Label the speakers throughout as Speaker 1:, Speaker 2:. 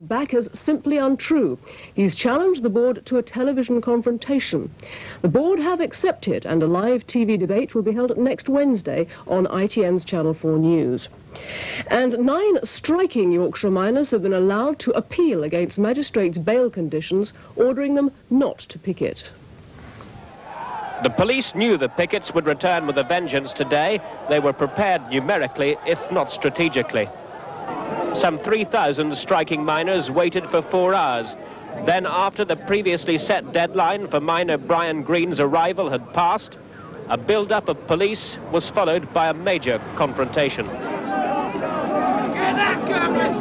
Speaker 1: back as simply untrue. He's challenged the board to a television confrontation. The board have accepted, and a live TV debate will be held next Wednesday on ITN's Channel 4 News. And 9 striking Yorkshire miners have been allowed to appeal against magistrates' bail conditions, ordering them not to picket.
Speaker 2: The police knew the pickets would return with a vengeance today. They were prepared numerically, if not strategically. Some 3,000 striking miners waited for 4 hours. Then, after the previously set deadline for miner Brian Green's arrival had passed, a build-up of police was followed by a major confrontation.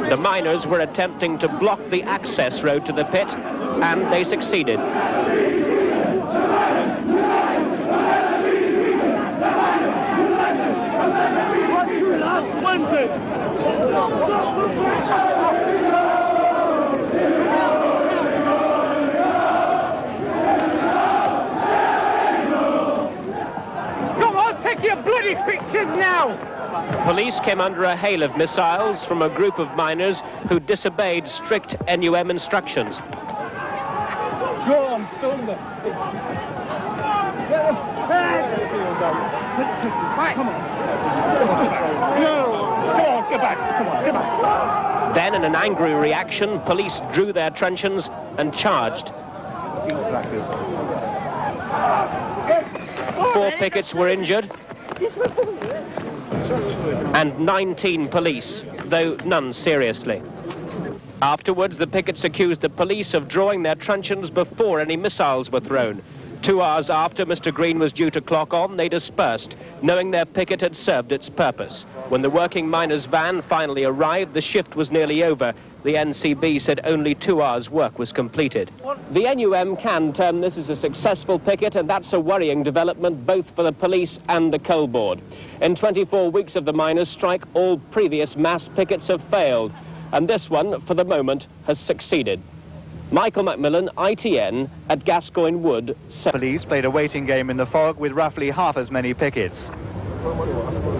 Speaker 2: The miners were attempting to block the access road to the pit, and they succeeded.
Speaker 3: Come on, take your bloody pictures now!
Speaker 2: Police came under a hail of missiles from a group of miners who disobeyed strict NUM instructions.
Speaker 3: Go on, film them. Right. Come on. No, come on, get back. Come on, get back.
Speaker 2: Then, in an angry reaction, police drew their truncheons and charged. 4 pickets were injured, and 19 police, though none seriously. Afterwards, the pickets accused the police of drawing their truncheons before any missiles were thrown. 2 hours after Mr. Green was due to clock on, they dispersed, knowing their picket had served its purpose. When the working miners' van finally arrived, the shift was nearly over. The NCB said only 2 hours' work was completed. The NUM can term this as a successful picket, and that's a worrying development both for the police and the coal board. In 24 weeks of the miners' strike, all previous mass pickets have failed, and this one, for the moment, has succeeded. Michael Macmillan, ITN, at Gascoigne Wood.
Speaker 4: Police played a waiting game in the fog with roughly half as many pickets.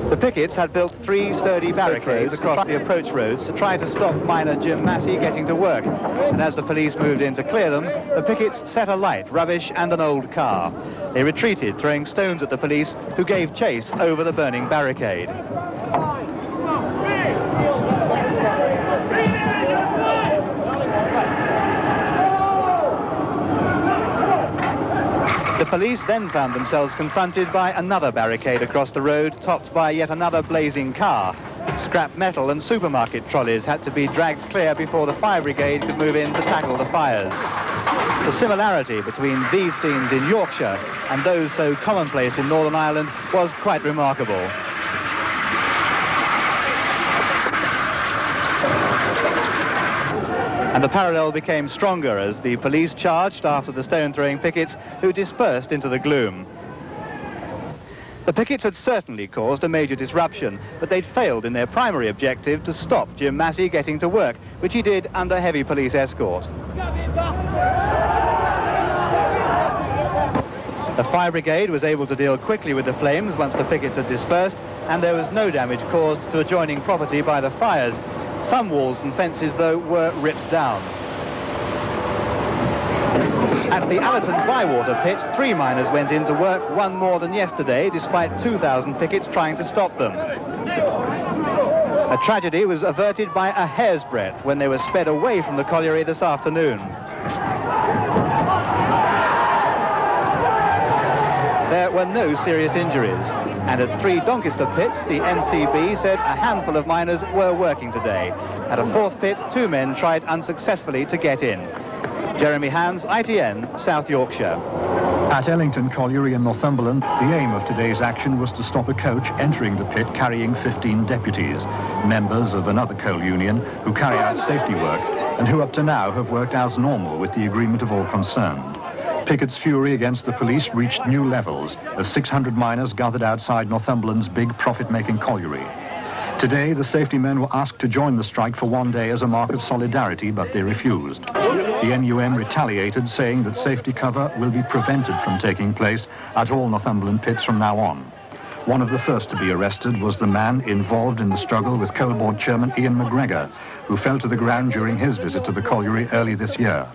Speaker 4: The pickets had built 3 sturdy barricades across the approach roads to try to stop miner Jim Massey getting to work. And as the police moved in to clear them, the pickets set alight rubbish and an old car. They retreated, throwing stones at the police, who gave chase over the burning barricade. The police then found themselves confronted by another barricade across the road, topped by yet another blazing car. Scrap metal and supermarket trolleys had to be dragged clear before the fire brigade could move in to tackle the fires. The similarity between these scenes in Yorkshire and those so commonplace in Northern Ireland was quite remarkable. And the parallel became stronger as the police charged after the stone-throwing pickets, who dispersed into the gloom. The pickets had certainly caused a major disruption, but they'd failed in their primary objective to stop Jim Massey getting to work, which he did under heavy police escort. The fire brigade was able to deal quickly with the flames once the pickets had dispersed, and there was no damage caused to adjoining property by the fires. Some walls and fences, though, were ripped down. At the Allerton Bywater pit, 3 miners went into work, 1 more than yesterday, despite 2,000 pickets trying to stop them. A tragedy was averted by a hair's breadth when they were sped away from the colliery this afternoon. There were no serious injuries, and at 3 Doncaster pits, the NCB said a handful of miners were working today. At a 4th pit, 2 men tried unsuccessfully to get in. Jeremy Hands, ITN, South Yorkshire.
Speaker 5: At Ellington Colliery in Northumberland, the aim of today's action was to stop a coach entering the pit carrying 15 deputies, members of another coal union who carry out safety work and who up to now have worked as normal with the agreement of all concerned. Picket's fury against the police reached new levels as 600 miners gathered outside Northumberland's big profit-making colliery. Today, the safety men were asked to join the strike for 1 day as a mark of solidarity, but they refused. The NUM retaliated, saying that safety cover will be prevented from taking place at all Northumberland pits from now on. One of the first to be arrested was the man involved in the struggle with Coal Board Chairman Ian McGregor, who fell to the ground during his visit to the colliery early this year.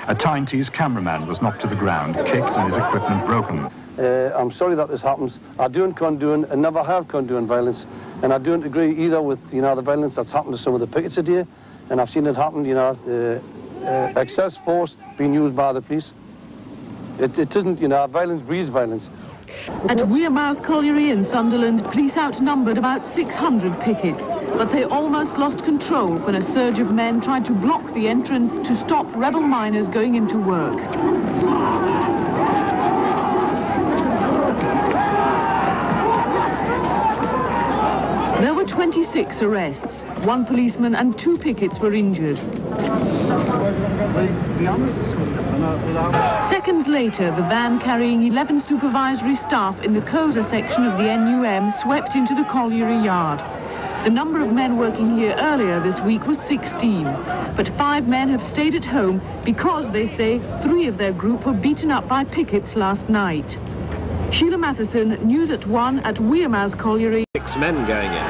Speaker 5: A Tyne-Tees cameraman was knocked to the ground, kicked and his equipment broken.
Speaker 6: I'm sorry that this happens. I don't condone and never have condoned violence, and I don't agree either with, the violence that's happened to some of the pickets today, and I've seen it happen, excess force being used by the police. It isn't, violence breeds violence.
Speaker 7: At Wearmouth Colliery in Sunderland, police outnumbered about 600 pickets, but they almost lost control when a surge of men tried to block the entrance to stop rebel miners going into work. There were 26 arrests. 1 policeman and 2 pickets were injured. Seconds later, the van carrying 11 supervisory staff in the Koza section of the NUM swept into the colliery yard. The number of men working here earlier this week was 16, but 5 men have stayed at home because, they say, 3 of their group were beaten up by pickets last night. Sheila Matheson, News at 1 at Wearmouth Colliery.
Speaker 2: 6 men going in.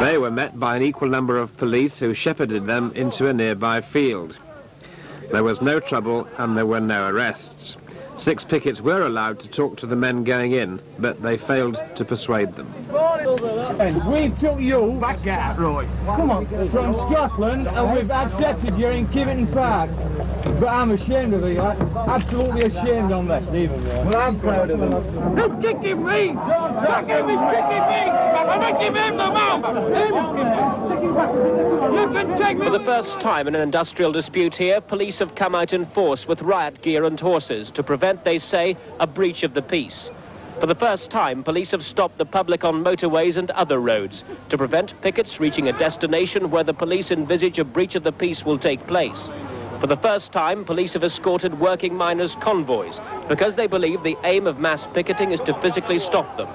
Speaker 2: They were met by an equal number of police who shepherded them into a nearby field. There was no trouble and there were no arrests. 6 pickets were allowed to talk to the men going in, but they failed to persuade them.
Speaker 3: And we've took you back out, right? Come on, from Scotland, and we've accepted you in Kivington Park. But I'm ashamed of you, absolutely ashamed on this. Well, I'm proud of him. You're kicking me! Don't kicking me! I'm not giving him the mouth! You can take me!
Speaker 2: For the first time in an industrial dispute here, police have come out in force with riot gear and horses to prevent, they say, a breach of the peace. For the first time, police have stopped the public on motorways and other roads to prevent pickets reaching a destination where the police envisage a breach of the peace will take place. For the first time, police have escorted working miners' convoys because they believe the aim of mass picketing is to physically stop them.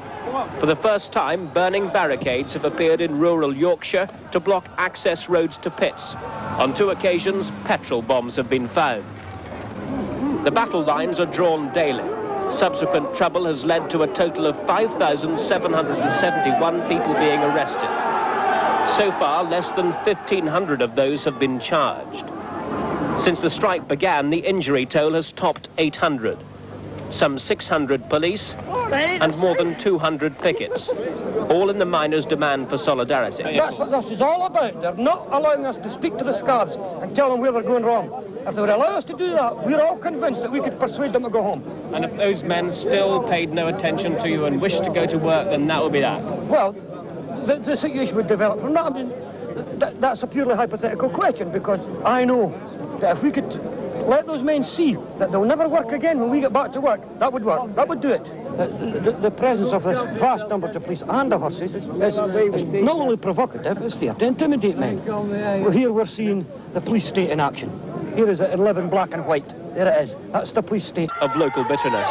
Speaker 2: For the first time, burning barricades have appeared in rural Yorkshire to block access roads to pits. On 2 occasions, petrol bombs have been found. The battle lines are drawn daily. Subsequent trouble has led to a total of 5,771 people being arrested. So far, less than 1,500 of those have been charged. Since the strike began, the injury toll has topped 800. Some 600 police and more than 200 pickets, all in the miners' demand for solidarity.
Speaker 3: That's what this is all about. They're not allowing us to speak to the scabs and tell them where they're going wrong. If they would allow us to do that, we're all convinced that we could persuade them to go home.
Speaker 2: And if those men still paid no attention to you and wished to go to work, then that would be that?
Speaker 3: Well, the situation would develop from that. I mean, that's a purely hypothetical question, because I know that if we could let those men see that they'll never work again when we get back to work, that would work. That would do it. The presence of this vast number of police and the horses is not only provocative, it's there to intimidate men. Well, here we're seeing the police state in action. Here is it in living black and white. There it is. That's the police state.
Speaker 2: Of local bitterness.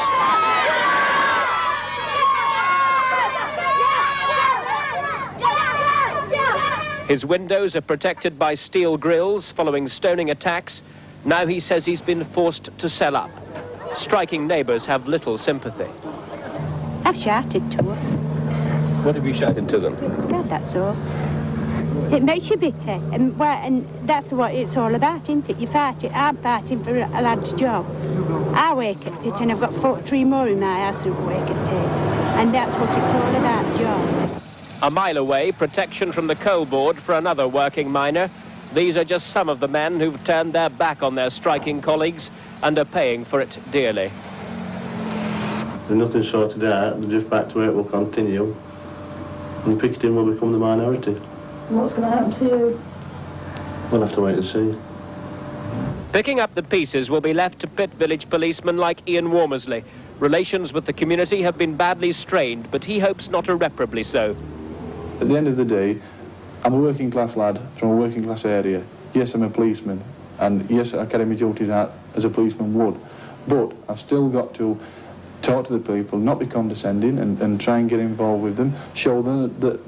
Speaker 2: His windows are protected by steel grills following stoning attacks. Now he says he's been forced to sell up. Striking neighbours have little sympathy.
Speaker 8: I've shouted to her.
Speaker 2: What have you shouted to them?
Speaker 8: Scared, that's all. It makes you bitter, and that's what it's all about, isn't it? You fight it. I'm fighting for a lad's job. I work at pit, and I've got 3 more in my house who work at pit, and that's what it's all about, jobs.
Speaker 2: A mile away, protection from the coal board for another working miner. These are just some of the men who've turned their back on their striking colleagues and are paying for it dearly.
Speaker 9: There's nothing short of that. The drift back to work will continue, and picketing will become the minority.
Speaker 10: And what's going to happen to you?
Speaker 9: We'll have to wait and see.
Speaker 2: Picking up the pieces will be left to pit village policemen like Ian Wormersley. Relations with the community have been badly strained, but he hopes not irreparably so.
Speaker 11: At the end of the day, I'm a working class lad from a working class area. Yes, I'm a policeman, and yes, I carry my duties out as a policeman would, but I've still got to talk to the people, not be condescending, and try and get involved with them, show them that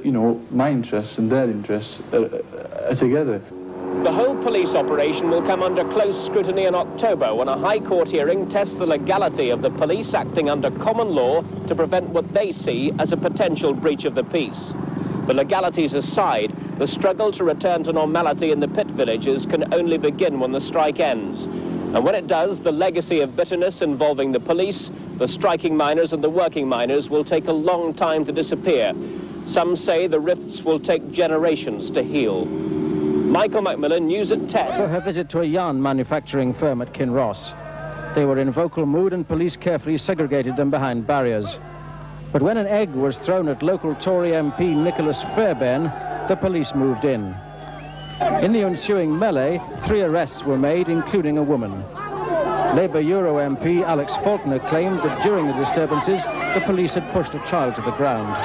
Speaker 11: you know, my interests and their interests are together.
Speaker 2: The whole police operation will come under close scrutiny in October when a High Court hearing tests the legality of the police acting under common law to prevent what they see as a potential breach of the peace. The legalities aside, the struggle to return to normality in the pit villages can only begin when the strike ends. And when it does, the legacy of bitterness involving the police, the striking miners and the working miners will take a long time to disappear. Some say the rifts will take generations to heal. Michael Macmillan, News at 10.
Speaker 12: For her visit to a yarn manufacturing firm at Kinross. They were in vocal mood and police carefully segregated them behind barriers. But when an egg was thrown at local Tory MP Nicholas Fairbairn, the police moved in. In the ensuing melee, 3 arrests were made, including a woman. Labour Euro MP Alex Faulkner claimed that during the disturbances, the police had pushed a child to the ground.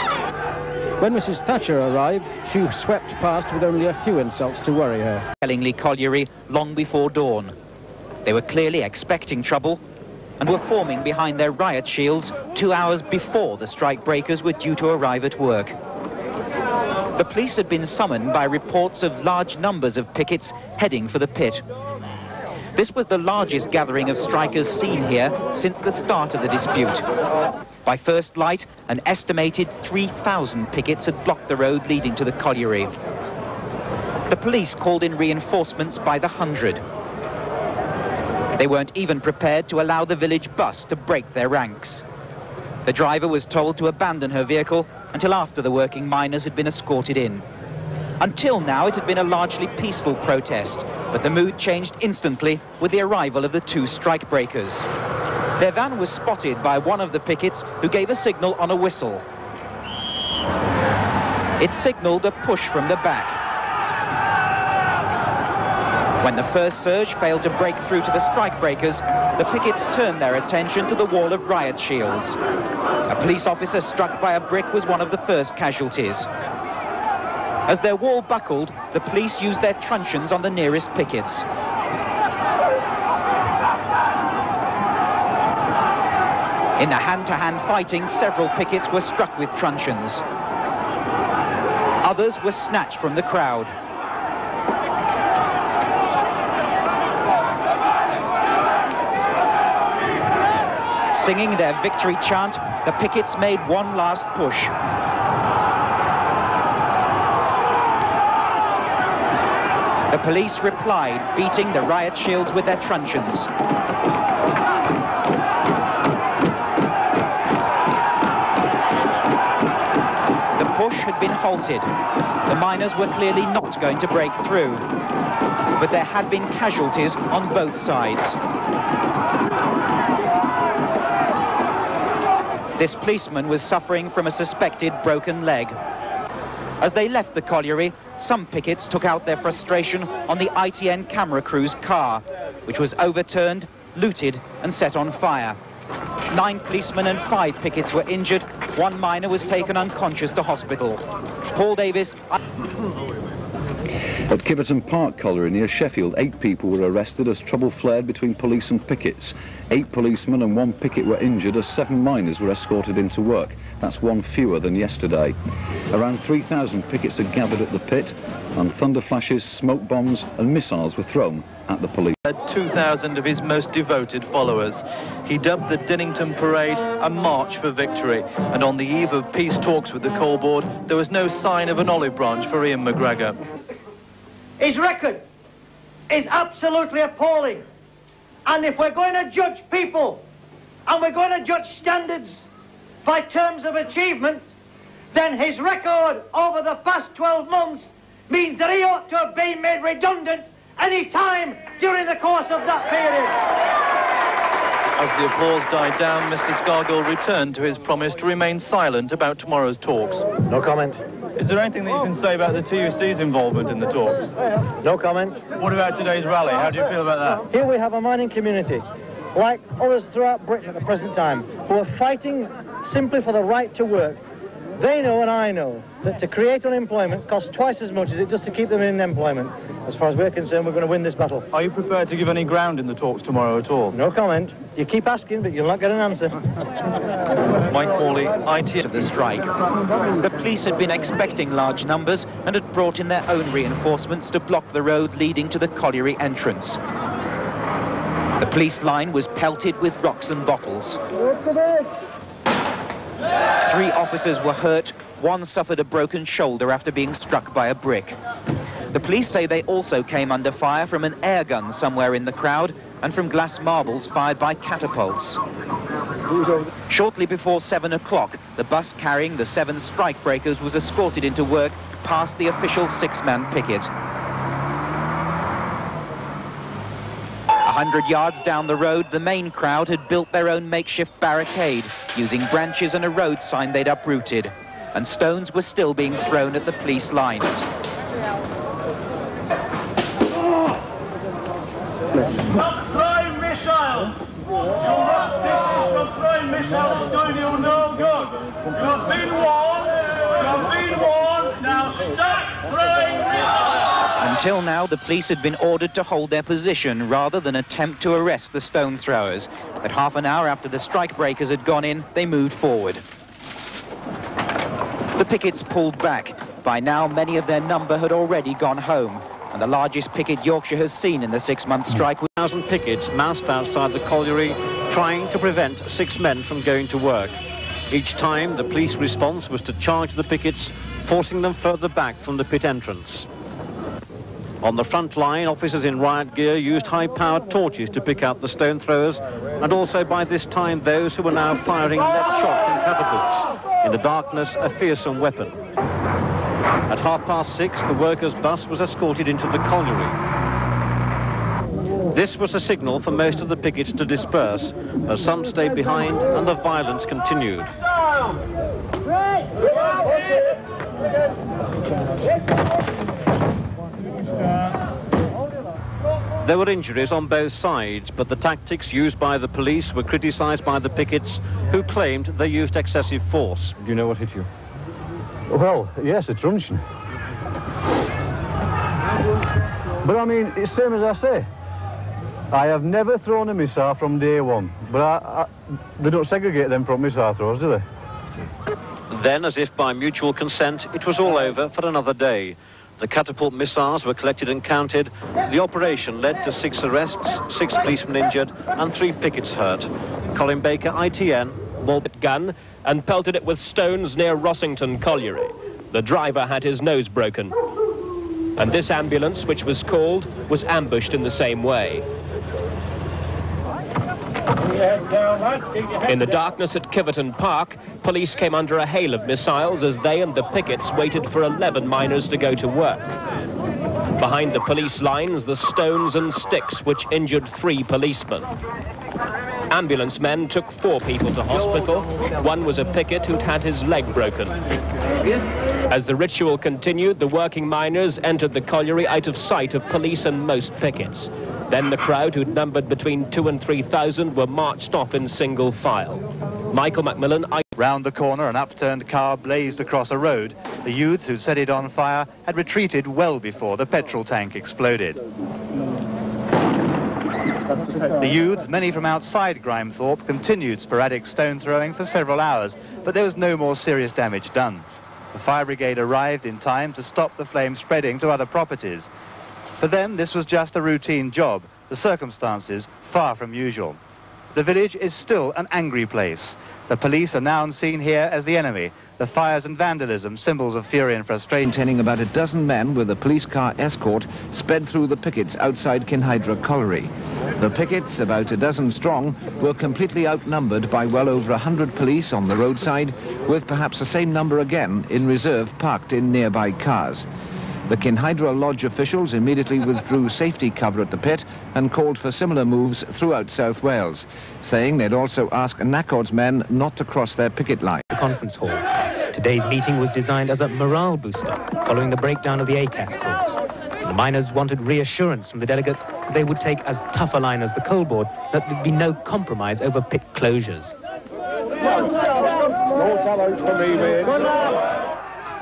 Speaker 12: When Mrs. Thatcher arrived, she swept past with only a few insults to worry her.
Speaker 13: Hellingly Colliery long before dawn. They were clearly expecting trouble and were forming behind their riot shields 2 hours before the strikebreakers were due to arrive at work. The police had been summoned by reports of large numbers of pickets heading for the pit. This was the largest gathering of strikers seen here since the start of the dispute. By first light, an estimated 3,000 pickets had blocked the road leading to the colliery. The police called in reinforcements by the 100. They weren't even prepared to allow the village bus to break their ranks. The driver was told to abandon her vehicle until after the working miners had been escorted in. Until now, it had been a largely peaceful protest, but the mood changed instantly with the arrival of the 2 strikebreakers. Their van was spotted by one of the pickets who gave a signal on a whistle. It signaled a push from the back. When the first surge failed to break through to the strikebreakers, the pickets turned their attention to the wall of riot shields. A police officer struck by a brick was one of the first casualties. As their wall buckled, the police used their truncheons on the nearest pickets. In the hand-to-hand fighting, several pickets were struck with truncheons. Others were snatched from the crowd. Singing their victory chant, the pickets made one last push. The police replied, beating the riot shields with their truncheons. The push had been halted. The miners were clearly not going to break through, but there had been casualties on both sides. This policeman was suffering from a suspected broken leg. As they left the colliery, some pickets took out their frustration on the ITN camera crew's car, which was overturned, looted and set on fire. 9 policemen and 5 pickets were injured. 1 miner was taken unconscious to hospital. Paul Davis.
Speaker 14: At Kiverton Park Colliery near Sheffield, 8 people were arrested as trouble flared between police and pickets. 8 policemen and 1 picket were injured as 7 miners were escorted into work. That's 1 fewer than yesterday. Around 3,000 pickets had gathered at the pit, and thunder flashes, smoke bombs and missiles were thrown at the police.
Speaker 15: 2,000 of his most devoted followers. He dubbed the Dinnington Parade a march for victory, and on the eve of peace talks with the Coal Board, there was no sign of an olive branch for Ian McGregor.
Speaker 3: His record is absolutely appalling. And if we're going to judge people, and we're going to judge standards by terms of achievement, then his record over the past 12 months means that he ought to have been made redundant any time during the course of that period.
Speaker 15: As the applause died down, Mr. Scargill returned to his promise to remain silent about tomorrow's talks.
Speaker 3: No comment.
Speaker 16: Is there anything that you can say about the TUC's involvement in the talks?
Speaker 3: No comment.
Speaker 16: What about today's rally? How do you feel about that?
Speaker 3: Here we have a mining community, like others throughout Britain at the present time, who are fighting simply for the right to work, They know and I know that to create unemployment costs twice as much as it does to keep them in employment. As far as we're concerned, we're going to win this battle.
Speaker 16: Are you prepared to give any ground in the talks tomorrow at all?
Speaker 3: No comment. You keep asking, but you'll not get an answer.
Speaker 15: Mike Morley, IT
Speaker 13: of the strike. The police had been expecting large numbers and had brought in their own reinforcements to block the road leading to the colliery entrance. The police line was pelted with rocks and bottles. 3 officers were hurt. 1 suffered a broken shoulder after being struck by a brick. The police say they also came under fire from an air gun somewhere in the crowd and from glass marbles fired by catapults. Shortly before 7 o'clock, the bus carrying the 7 strikebreakers was escorted into work past the official 6-man picket. 100 yards down the road, the main crowd had built their own makeshift barricade using branches and a road sign they'd uprooted, and stones were still being thrown at the police lines.
Speaker 17: Not throwing missiles! Your business from throwing missiles doing you no good. You've been warned, now stop throwing missiles!
Speaker 13: Until now, the police had been ordered to hold their position rather than attempt to arrest the stone throwers. But half an hour after the strikebreakers had gone in, they moved forward. The pickets pulled back. By now, many of their number had already gone home, and the largest picket Yorkshire has seen in the 6-month strike was
Speaker 18: 1,000 pickets massed outside the colliery, trying to prevent 6 men from going to work. Each time, the police response was to charge the pickets, forcing them further back from the pit entrance. On the front line, officers in riot gear used high-powered torches to pick out the stone throwers, and also by this time those who were now firing lead shot from catapults. In the darkness, a fearsome weapon. At 6:30, the workers' bus was escorted into the colliery. This was a signal for most of the pickets to disperse, but some stayed behind and the violence continued. There were injuries on both sides, but the tactics used by the police were criticised by the pickets, who claimed they used excessive force.
Speaker 16: Do you know what hit you?
Speaker 6: Well, yes, a truncheon. But I mean, it's the same as I say. I have never thrown a missile from day one, but they don't segregate them from missile throwers, do they?
Speaker 18: Then, as if by mutual consent, it was all over for another day. The catapult missiles were collected and counted. The operation led to 6 arrests, 6 policemen injured, and 3 pickets hurt. Colin Baker, ITN,
Speaker 2: Walbert gun and pelted it with stones near Rossington Colliery. The driver had his nose broken. And this ambulance, which was called, was ambushed in the same way. In the darkness at Kiverton Park, police came under a hail of missiles as they and the pickets waited for 11 miners to go to work. Behind the police lines, the stones and sticks which injured 3 policemen. Ambulance men took 4 people to hospital. 1 was a picket who'd had his leg broken. As the ritual continued, the working miners entered the colliery out of sight of police and most pickets. Then the crowd, who'd numbered between 2,000 and 3,000, were marched off in single file. Michael Macmillan...
Speaker 4: Round the corner, an upturned car blazed across a road. The youths who'd set it on fire had retreated well before the petrol tank exploded. The youths, many from outside Grimethorpe, continued sporadic stone throwing for several hours, but there was no more serious damage done. The fire brigade arrived in time to stop the flames spreading to other properties. For them, this was just a routine job, the circumstances far from usual. The village is still an angry place. The police are now seen here as the enemy. The fires and vandalism, symbols of fury and frustration.
Speaker 19: Containing about a dozen men with a police car escort sped through the pickets outside Kinhydra Colliery. The pickets, about a dozen strong, were completely outnumbered by well over 100 police on the roadside, with perhaps the same number again in reserve parked in nearby cars. The Kinhydra Lodge officials immediately withdrew safety cover at the pit and called for similar moves throughout South Wales, saying they'd also ask NACOD's men not to cross their picket line.
Speaker 20: The conference hall. Today's meeting was designed as a morale booster following the breakdown of the ACAS talks. The miners wanted reassurance from the delegates that they would take as tough a line as the coal board, that there'd be no compromise over pit closures.
Speaker 17: No time for me, mate.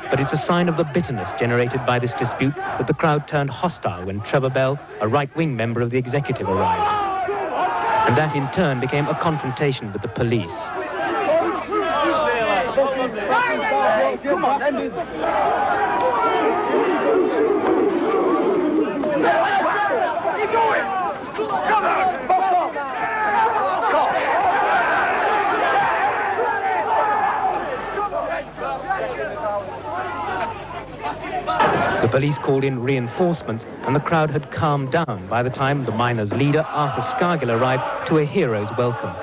Speaker 20: But it's a sign of the bitterness generated by this dispute that the crowd turned hostile when Trevor Bell, a right-wing member of the executive, arrived. And that in turn became a confrontation with the police.
Speaker 17: Come on, end it. Keep going. Come on.
Speaker 20: The police called in reinforcements, and the crowd had calmed down by the time the miners' leader, Arthur Scargill, arrived to a hero's welcome.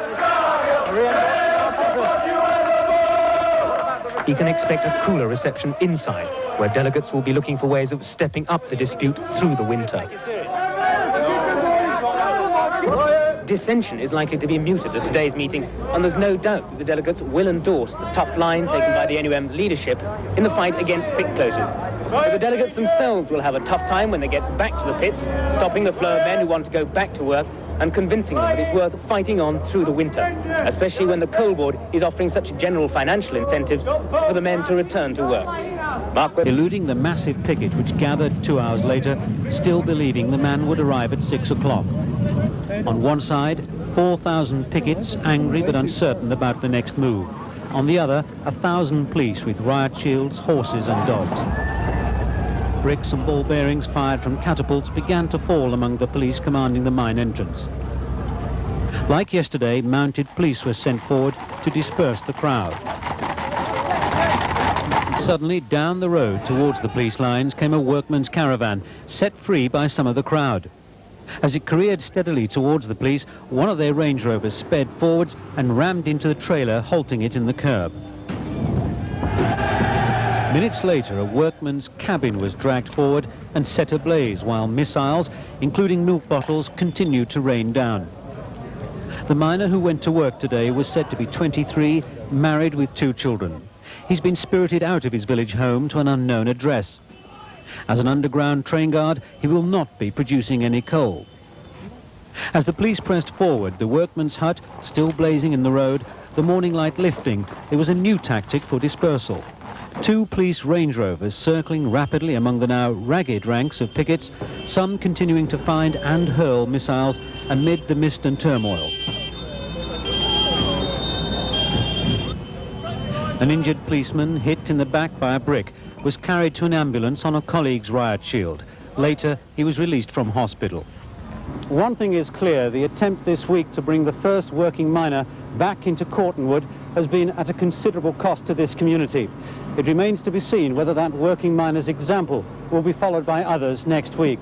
Speaker 20: He can expect a cooler reception inside, where delegates will be looking for ways of stepping up the dispute through the winter. Dissension is likely to be muted at today's meeting, and there's no doubt that the delegates will endorse the tough line taken by the NUM's leadership in the fight against pit closures. But the delegates themselves will have a tough time when they get back to the pits, stopping the flow of men who want to go back to work and convincing them that it's worth fighting on through the winter, especially when the Coal Board is offering such general financial incentives for the men to return to work. Mark Webber.
Speaker 12: Eluding the massive picket which gathered 2 hours later, still believing the man would arrive at 6 o'clock. On one side, 4,000 pickets, angry but uncertain about the next move. On the other, 1,000 police with riot shields, horses and dogs. Bricks and ball bearings fired from catapults began to fall among the police commanding the mine entrance. Like yesterday, mounted police were sent forward to disperse the crowd. Suddenly, down the road towards the police lines came a workman's caravan, set free by some of the crowd. As it careered steadily towards the police, one of their Range Rovers sped forwards and rammed into the trailer, halting it in the curb. Minutes later, a workman's cabin was dragged forward and set ablaze, while missiles, including milk bottles, continued to rain down. The miner who went to work today was said to be 23, married with 2 children. He's been spirited out of his village home to an unknown address. As an underground train guard, he will not be producing any coal. As the police pressed forward, the workman's hut still blazing in the road, the morning light lifting, there was a new tactic for dispersal. 2 police Range Rovers circling rapidly among the now ragged ranks of pickets, some continuing to find and hurl missiles amid the mist and turmoil. An injured policeman, hit in the back by a brick, was carried to an ambulance on a colleague's riot shield. Later, he was released from hospital. One thing is clear, the attempt this week to bring the first working miner back into Cortonwood has been at a considerable cost to this community. It remains to be seen whether that working miner's example will be followed by others next week.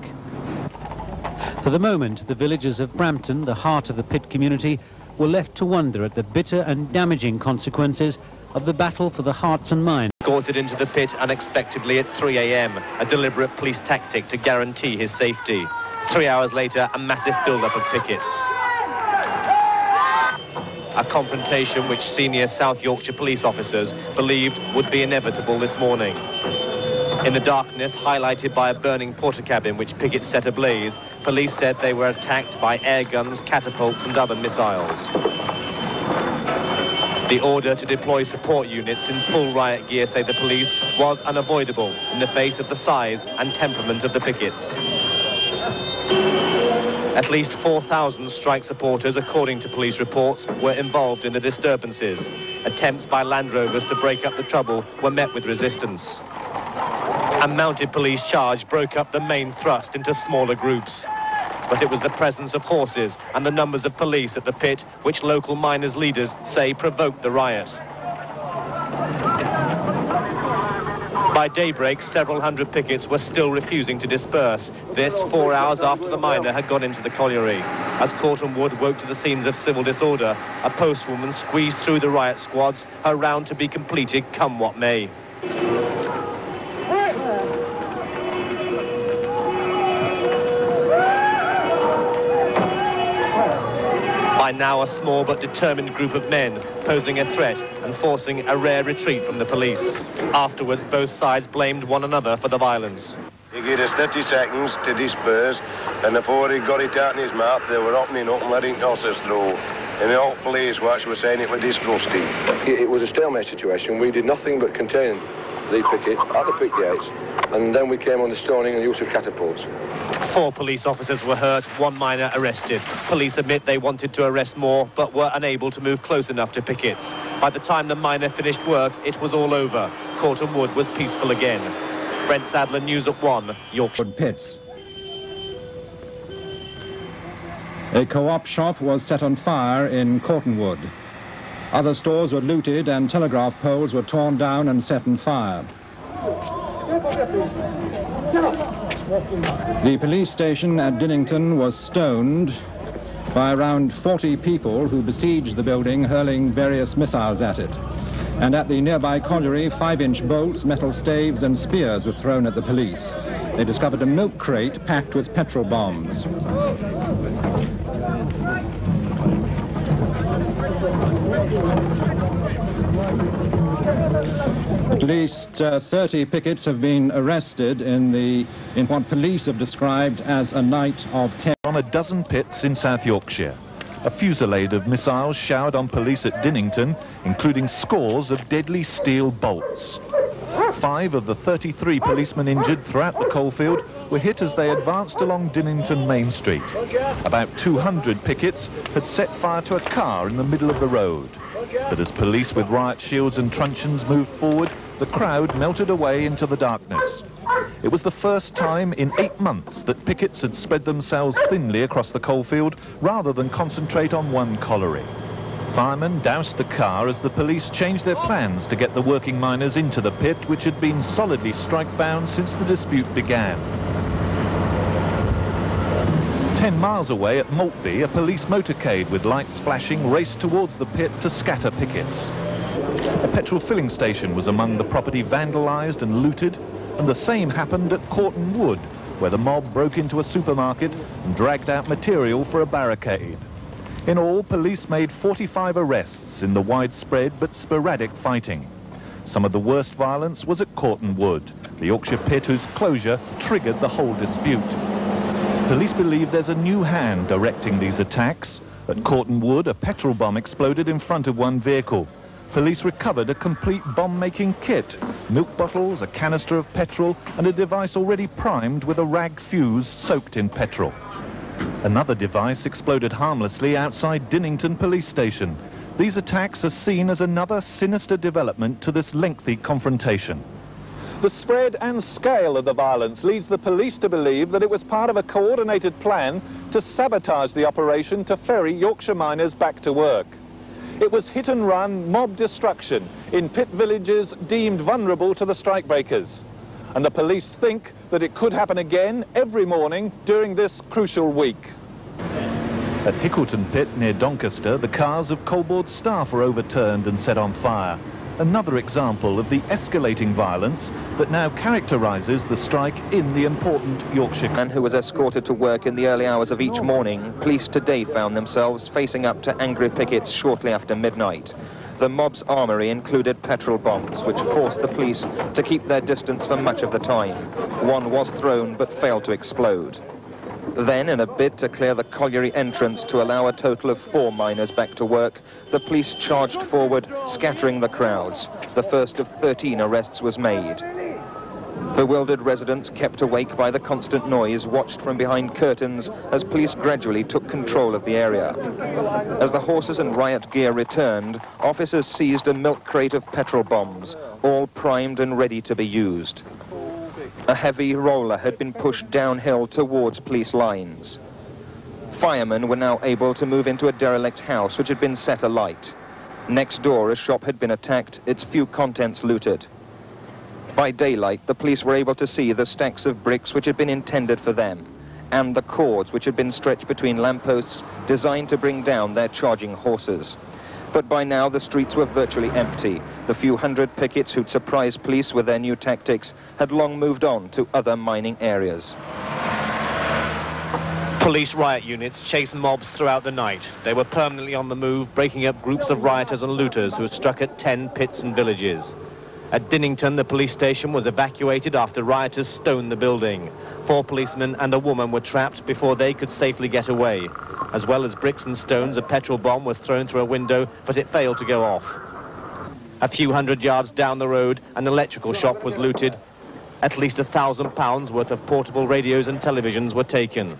Speaker 12: For the moment, the villagers of Brampton, the heart of the pit community, were left to wonder at the bitter and damaging consequences of the battle for the hearts and minds.
Speaker 15: Escorted into the pit unexpectedly at 3 a.m, a deliberate police tactic to guarantee his safety. 3 hours later, a massive build-up of pickets. A confrontation which senior South Yorkshire police officers believed would be inevitable this morning. In the darkness, highlighted by a burning porter cabin which pickets set ablaze, police said they were attacked by air guns, catapults and other missiles. The order to deploy support units in full riot gear, say the police, was unavoidable in the face of the size and temperament of the pickets. At least 4,000 strike supporters, according to police reports, were involved in the disturbances. Attempts by Land Rovers to break up the trouble were met with resistance. A mounted police charge broke up the main thrust into smaller groups. But it was the presence of horses and the numbers of police at the pit which local miners' leaders say provoked the riot. By daybreak, several hundred pickets were still refusing to disperse. This 4 hours after the miner had gone into the colliery. As Cortonwood woke to the scenes of civil disorder, a postwoman squeezed through the riot squads, her round to be completed come what may. By now, a small but determined group of men posing a threat and forcing a rare retreat from the police. Afterwards, both sides blamed one another for the violence.
Speaker 21: He gave us 30 seconds to disperse, and before he got it out in his mouth, they were opening up and letting horses through. And the old police were actually saying it was disgusting. It was a stalemate situation. We did nothing but contain the picket at the pit gates, and then we came on the stoning and use of catapults.
Speaker 15: 4 police officers were hurt, 1 miner arrested. Police admit they wanted to arrest more, but were unable to move close enough to pickets. By the time the miner finished work, it was all over. Corton Wood was peaceful again. Brent Sadler, News at 1, Yorkshire.
Speaker 12: Pits. A co-op shop was set on fire in Cortonwood. Other stores were looted and telegraph poles were torn down and set on fire. The police station at Dinnington was stoned by around 40 people who besieged the building, hurling various missiles at it. And at the nearby colliery, 5-inch bolts, metal staves and spears were thrown at the police. They discovered a milk crate packed with petrol bombs. At least 30 pickets have been arrested in what police have described as a night of chaos.
Speaker 1: On a dozen pits in South Yorkshire. A fusillade of missiles showered on police at Dinnington, including scores of deadly steel bolts. 5 of the 33 policemen injured throughout the coalfield were hit as they advanced along Dinnington Main Street. About 200 pickets had set fire to a car in the middle of the road. But as police with riot shields and truncheons moved forward, the crowd melted away into the darkness. It was the first time in 8 months that pickets had spread themselves thinly across the coalfield rather than concentrate on one colliery. Firemen doused the car as the police changed their plans to get the working miners into the pit, which had been solidly strike-bound since the dispute began. 10 miles away at Maltby, a police motorcade with lights flashing raced towards the pit to scatter pickets. A petrol filling station was among the property vandalised and looted, and the same happened at Corton Wood, where the mob broke into a supermarket and dragged out material for a barricade. In all, police made 45 arrests in the widespread but sporadic fighting. Some of the worst violence was at Corton Wood, the Yorkshire pit whose closure triggered the whole dispute. Police believe there's a new hand directing these attacks. At Corton Wood, a petrol bomb exploded in front of one vehicle. Police recovered a complete bomb-making kit, milk bottles, a canister of petrol, and a device already primed with a rag fuse soaked in petrol. Another device exploded harmlessly outside Dinnington Police Station. These attacks are seen as another sinister development to this lengthy confrontation. The spread and scale of the violence leads the police to believe that it was part of a coordinated plan to sabotage the operation to ferry Yorkshire miners back to work. It was hit-and-run mob destruction in pit villages deemed vulnerable to the strikebreakers. And the police think that it could happen again every morning during this crucial week. At Hickleton Pit near Doncaster, the cars of Coal Board staff were overturned and set on fire. Another example of the escalating violence that now characterises the strike in the important Yorkshire.
Speaker 13: Man who was escorted to work in the early hours of each morning, police today found themselves facing up to angry pickets shortly after midnight. The mob's armoury included petrol bombs, which forced the police to keep their distance for much of the time. One was thrown but failed to explode. Then, in a bid to clear the colliery entrance to allow a total of 4 miners back to work, the police charged forward, scattering the crowds. The first of 13 arrests was made. Bewildered residents, kept awake by the constant noise, watched from behind curtains as police gradually took control of the area. As the horses and riot gear returned, officers seized a milk crate of petrol bombs, all primed and ready to be used. A heavy roller had been pushed downhill towards police lines. Firemen were now able to move into a derelict house which had been set alight. Next door, a shop had been attacked, its few contents looted. By daylight, the police were able to see the stacks of bricks which had been intended for them, and the cords which had been stretched between lampposts designed to bring down their charging horses. But by now, the streets were virtually empty. The few hundred pickets who'd surprised police with their new tactics had long moved on to other mining areas.
Speaker 15: Police riot units chased mobs throughout the night. They were permanently on the move, breaking up groups of rioters and looters who had struck at 10 pits and villages. At Dinnington, the police station was evacuated after rioters stoned the building. 4 policemen and a woman were trapped before they could safely get away.
Speaker 5: As well as bricks and stones, a petrol bomb was thrown through a window, but it failed to go off. A few hundred yards down the road, an electrical shop was looted. At least £1,000 worth of portable radios and televisions were taken.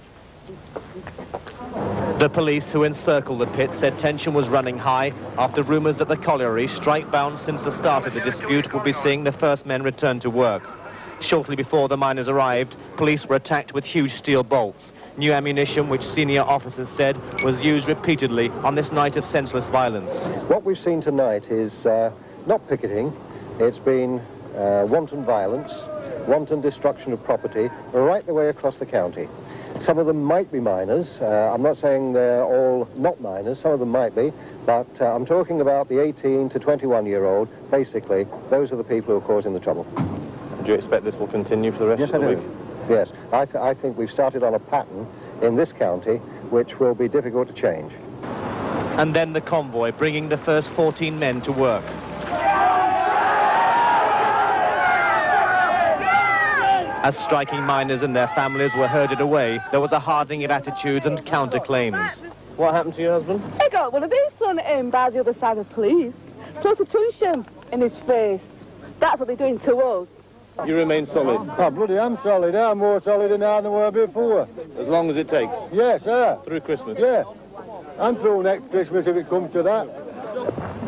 Speaker 5: The police who encircled the pit said tension was running high after rumours that the colliery, strike-bound since the start of the dispute, would be seeing the first men return to work. Shortly before the miners arrived, police were attacked with huge steel bolts, new ammunition which senior officers said was used repeatedly on this night of senseless violence.
Speaker 22: What we've seen tonight is not picketing, it's been wanton violence, wanton destruction of property, right the way across the county. Some of them might be miners. I'm not saying they're all not miners, some of them might be, but I'm talking about the 18 to 21-year-old. Basically, those are the people who are causing the trouble.
Speaker 5: Do you expect this will continue for the rest of the week?
Speaker 22: Yes, I think we've started on a pattern in this county which will be difficult to change.
Speaker 5: And then the convoy, bringing the first 14 men to work. As striking miners and their families were herded away, there was a hardening of attitudes and counterclaims. What happened to your husband?
Speaker 10: He got one of these thrown at him by the other side of police, plus a truncheon in his face. That's what they're doing to us.
Speaker 9: You remain solid?
Speaker 22: Oh, bloody, I'm solid. I'm more solid now than I were before.
Speaker 9: As long as it takes?
Speaker 22: Yes, sir.
Speaker 9: Through Christmas?
Speaker 22: Yeah. I'm through next Christmas if it comes to that.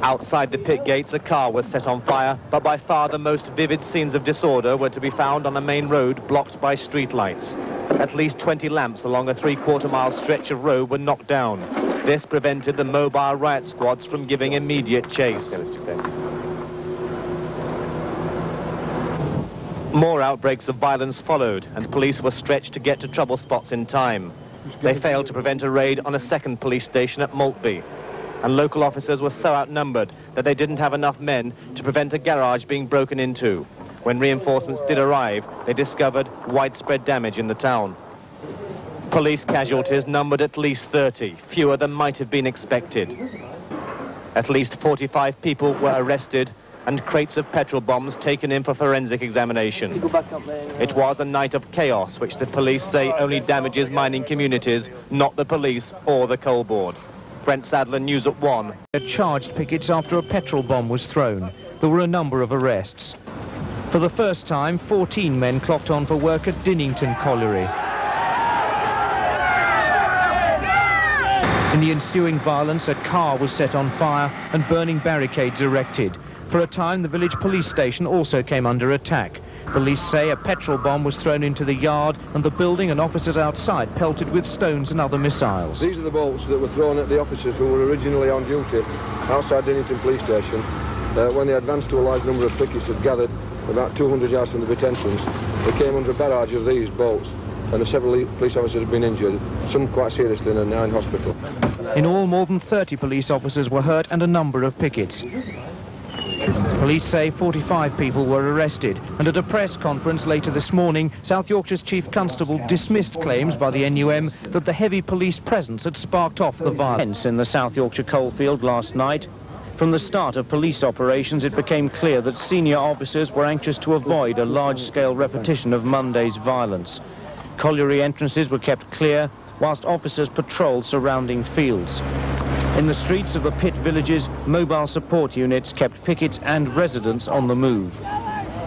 Speaker 5: Outside the pit gates, a car was set on fire, but by far the most vivid scenes of disorder were to be found on a main road blocked by streetlights. At least 20 lamps along a 3/4-mile stretch of road were knocked down. This prevented the mobile riot squads from giving immediate chase. More outbreaks of violence followed, and police were stretched to get to trouble spots in time. They failed to prevent a raid on a second police station at Maltby, and local officers were so outnumbered that they didn't have enough men to prevent a garage being broken into. When reinforcements did arrive, they discovered widespread damage in the town. Police casualties numbered at least 30, fewer than might have been expected. At least 45 people were arrested and crates of petrol bombs taken in for forensic examination. It was a night of chaos, which the police say only damages mining communities, not the police or the coal board. Brent Sadler, News at 1.
Speaker 23: Charged pickets after a petrol bomb was thrown. There were a number of arrests. For the first time, 14 men clocked on for work at Dinnington Colliery. In the ensuing violence, a car was set on fire and burning barricades erected. For a time, the village police station also came under attack. Police say a petrol bomb was thrown into the yard and the building and officers outside pelted with stones and other missiles.
Speaker 24: These are the bolts that were thrown at the officers who were originally on duty outside Dinnington Police Station when the advance to a large number of pickets had gathered about 200 yards from the pit entrance. They came under a barrage of these bolts, and several police officers have been injured, some quite seriously, and are now in hospital.
Speaker 23: In all, more than 30 police officers were hurt and a number of pickets. Police say 45 people were arrested, and at a press conference later this morning, South Yorkshire's Chief Constable dismissed claims by the NUM that the heavy police presence had sparked off the violence in the South Yorkshire coalfield last night. From the start of police operations, it became clear that senior officers were anxious to avoid a large-scale repetition of Monday's violence. Colliery entrances were kept clear, whilst officers patrolled surrounding fields. In the streets of the pit villages, mobile support units kept pickets and residents on the move.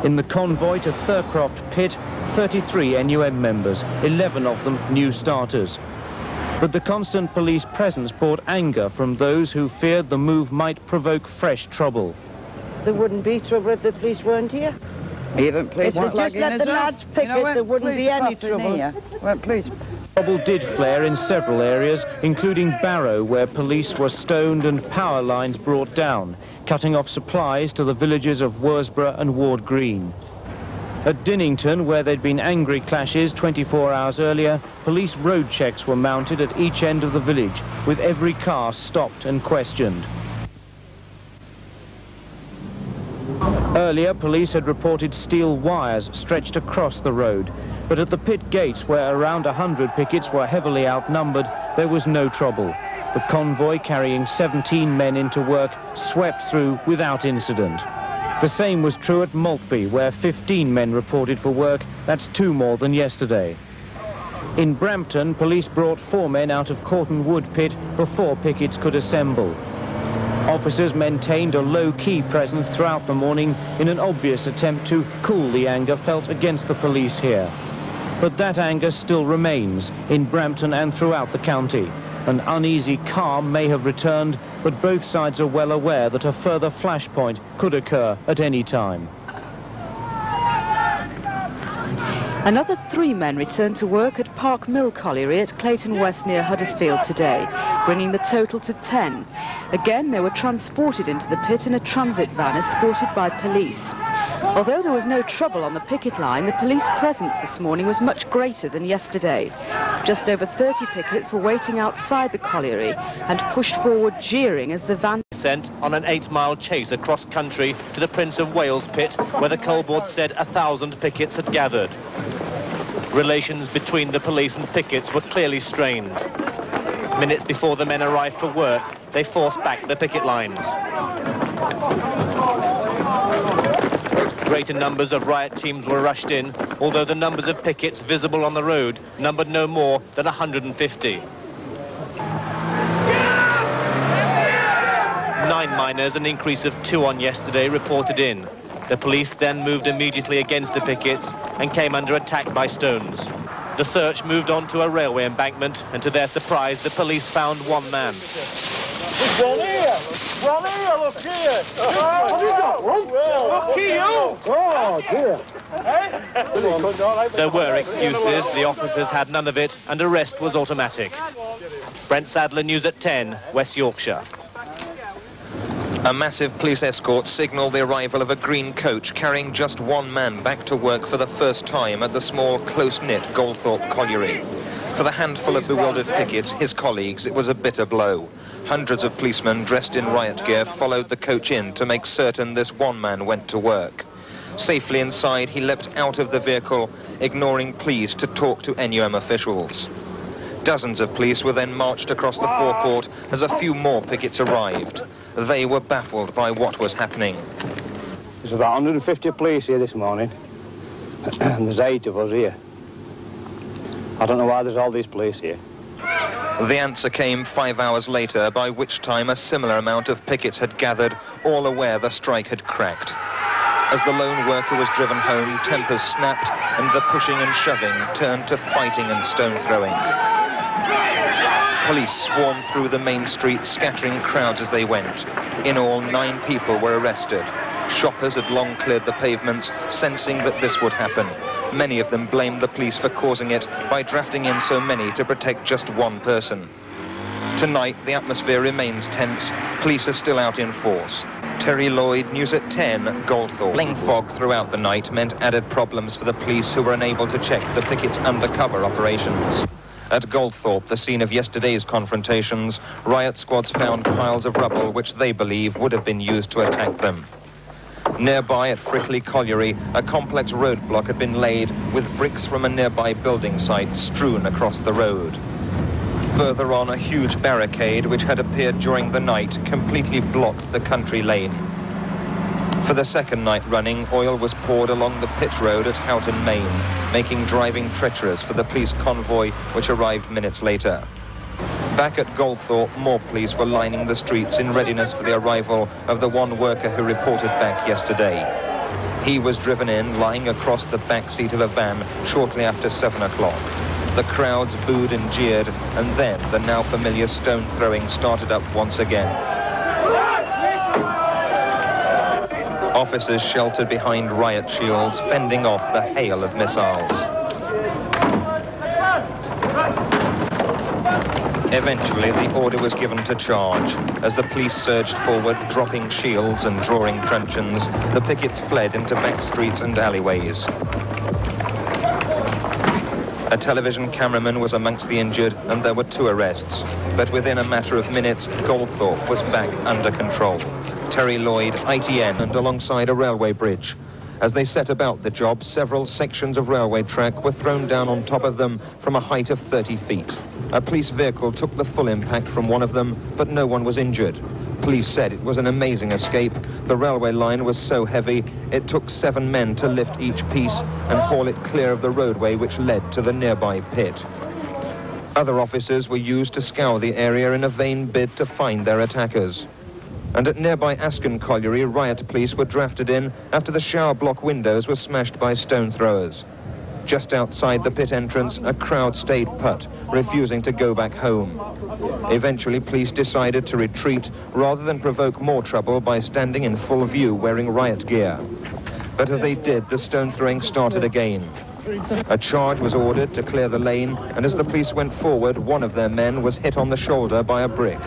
Speaker 23: In the convoy to Thurcroft Pit, 33 NUM members, 11 of them new starters. But the constant police presence brought anger from those who feared the move might provoke fresh trouble.
Speaker 25: There wouldn't be trouble if the police weren't here.
Speaker 26: Even police
Speaker 25: if they just let the lads picket, there wouldn't be any trouble.
Speaker 23: Trouble did flare in several areas, including Barrow, where police were stoned and power lines brought down, cutting off supplies to the villages of Worsborough and Ward Green. At Dinnington, where there'd been angry clashes 24 hours earlier, police road checks were mounted at each end of the village, with every car stopped and questioned. Earlier, police had reported steel wires stretched across the road, but at the pit gates, where around 100 pickets were heavily outnumbered, there was no trouble. The convoy, carrying 17 men into work, swept through without incident. The same was true at Maltby, where 15 men reported for work. That's 2 more than yesterday. In Brampton, police brought 4 men out of Corton Wood pit before pickets could assemble. Officers maintained a low-key presence throughout the morning in an obvious attempt to cool the anger felt against the police here. But that anger still remains in Brampton and throughout the county. An uneasy calm may have returned, but both sides are well aware that a further flashpoint could occur at any time.
Speaker 3: Another 3 men returned to work at Park Mill Colliery at Clayton West near Huddersfield today, bringing the total to 10. Again, they were transported into the pit in a transit van escorted by police. Although there was no trouble on the picket line, the police presence this morning was much greater than yesterday. Just over 30 pickets were waiting outside the colliery and pushed forward jeering as the van
Speaker 5: sent on an 8-mile chase across country to the Prince of Wales pit, where the Coal Board said 1,000 pickets had gathered. Relations between the police and pickets were clearly strained. Minutes before the men arrived for work, they forced back the picket lines. Greater numbers of riot teams were rushed in, although the numbers of pickets visible on the road numbered no more than 150. 9 miners, an increase of 2 on yesterday, reported in. The police then moved immediately against the pickets and came under attack by stones. The search moved on to a railway embankment, and to their surprise, the police found 1 man.
Speaker 17: There's one here! One here, look here! Have you got one? Look here! Oh, dear.
Speaker 5: There were excuses, the officers had none of it, and arrest was automatic. Brent Sadler, News at 10, West Yorkshire.
Speaker 7: A massive police escort signalled the arrival of a green coach carrying just 1 man back to work for the first time at the small, close-knit Goldthorpe Colliery. For the handful of bewildered pickets, his colleagues, it was a bitter blow. Hundreds of policemen dressed in riot gear followed the coach in to make certain this 1 man went to work. Safely inside, he leapt out of the vehicle, ignoring pleas to talk to NUM officials. Dozens of police were then marched across the forecourt as a few more pickets arrived. They were baffled by what was happening.
Speaker 6: There's about 150 police here this morning, and there's 8 of us here. I don't know why there's all these police here.
Speaker 7: The answer came 5 hours later, by which time a similar amount of pickets had gathered, all aware the strike had cracked. As the lone worker was driven home, tempers snapped, and the pushing and shoving turned to fighting and stone throwing. Police swarmed through the main street, scattering crowds as they went. In all, 9 people were arrested. Shoppers had long cleared the pavements, sensing that this would happen. Many of them blamed the police for causing it by drafting in so many to protect just 1 person. Tonight, the atmosphere remains tense. Police are still out in force. Terry Lloyd, News at 10, Goldthorpe. Rolling fog throughout the night meant added problems for the police, who were unable to check the pickets' undercover operations. At Goldthorpe, the scene of yesterday's confrontations, riot squads found piles of rubble which they believe would have been used to attack them. Nearby at Frickley Colliery, a complex roadblock had been laid with bricks from a nearby building site strewn across the road. Further on, a huge barricade which had appeared during the night completely blocked the country lane. For the second night running, oil was poured along the pit road at Houghton, Maine, making driving treacherous for the police convoy which arrived minutes later. Back at Goldthorpe, more police were lining the streets in readiness for the arrival of the 1 worker who reported back yesterday. He was driven in, lying across the back seat of a van shortly after 7 o'clock. The crowds booed and jeered, and then the now familiar stone throwing started up once again. Officers sheltered behind riot shields, fending off the hail of missiles. Eventually, the order was given to charge. As the police surged forward, dropping shields and drawing truncheons, the pickets fled into back streets and alleyways. A television cameraman was amongst the injured, and there were 2 arrests. But within a matter of minutes, Goldthorpe was back under control. Terry Lloyd, ITN, and alongside a railway bridge. As they set about the job, several sections of railway track were thrown down on top of them from a height of 30 feet. A police vehicle took the full impact from one of them, but no one was injured. Police said it was an amazing escape. The railway line was so heavy, it took 7 men to lift each piece and haul it clear of the roadway which led to the nearby pit. Other officers were used to scour the area in a vain bid to find their attackers. And at nearby Asken Colliery, riot police were drafted in after the shower block windows were smashed by stone throwers. Just outside the pit entrance, a crowd stayed put, refusing to go back home. Eventually, police decided to retreat rather than provoke more trouble by standing in full view wearing riot gear. But as they did, the stone throwing started again. A charge was ordered to clear the lane, and as the police went forward, one of their men was hit on the shoulder by a brick.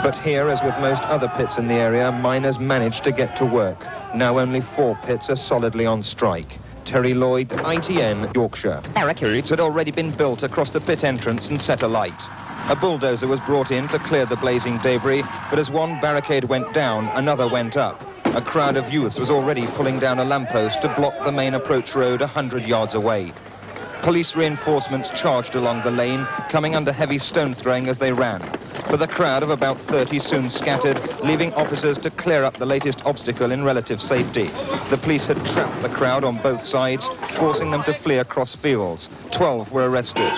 Speaker 7: But here, as with most other pits in the area, miners managed to get to work. Now only 4 pits are solidly on strike. Terry Lloyd, ITN, Yorkshire. Barricades had already been built across the pit entrance and set alight. A bulldozer was brought in to clear the blazing debris, but as one barricade went down, another went up. A crowd of youths was already pulling down a lamppost to block the main approach road 100 yards away. Police reinforcements charged along the lane, coming under heavy stone throwing as they ran. But the crowd of about 30 soon scattered, leaving officers to clear up the latest obstacle in relative safety. The police had trapped the crowd on both sides, forcing them to flee across fields. 12 were arrested.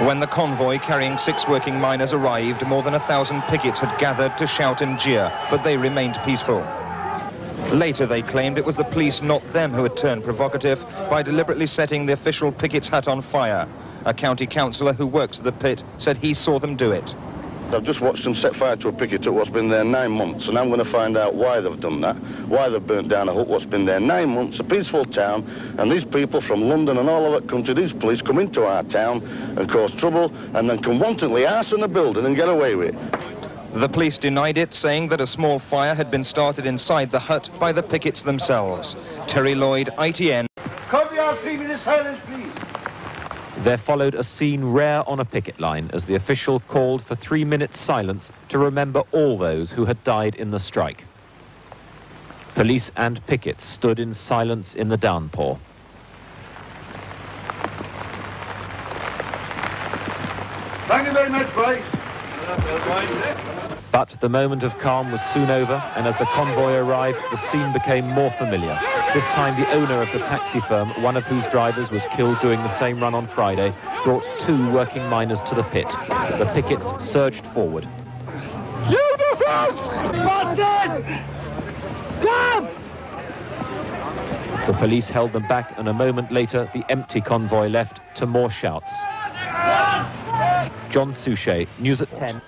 Speaker 7: When the convoy carrying 6 working miners arrived, more than 1,000 pickets had gathered to shout and jeer, but they remained peaceful. Later, they claimed it was the police, not them, who had turned provocative by deliberately setting the official picket's hut on fire. A county councillor who works at the pit said he saw them do it.
Speaker 8: I've just watched them set fire to a picket at what's been there 9 months, and I'm going to find out why they've done that, why they've burnt down a hut what's been there 9 months, a peaceful town, and these people from London and all over the country, these police come into our town and cause trouble and then can wantonly arson a building and get away with it.
Speaker 7: The police denied it, saying that a small fire had been started inside the hut by the pickets themselves. Terry Lloyd, ITN.
Speaker 17: Cover your 3 minutes silence, please.
Speaker 11: There followed a scene rare on a picket line as the official called for 3 minutes silence to remember all those who had died in the strike. Police and pickets stood in silence in the downpour.
Speaker 17: Thank you very much, boys.
Speaker 11: But the moment of calm was soon over, and as the convoy arrived, the scene became more familiar. This time, the owner of the taxi firm, one of whose drivers was killed doing the same run on Friday, brought 2 working miners to the pit. The pickets surged forward.
Speaker 17: You bastards! Come!
Speaker 11: The police held them back, and a moment later, the empty convoy left to more shouts. John Suchet, News at 10.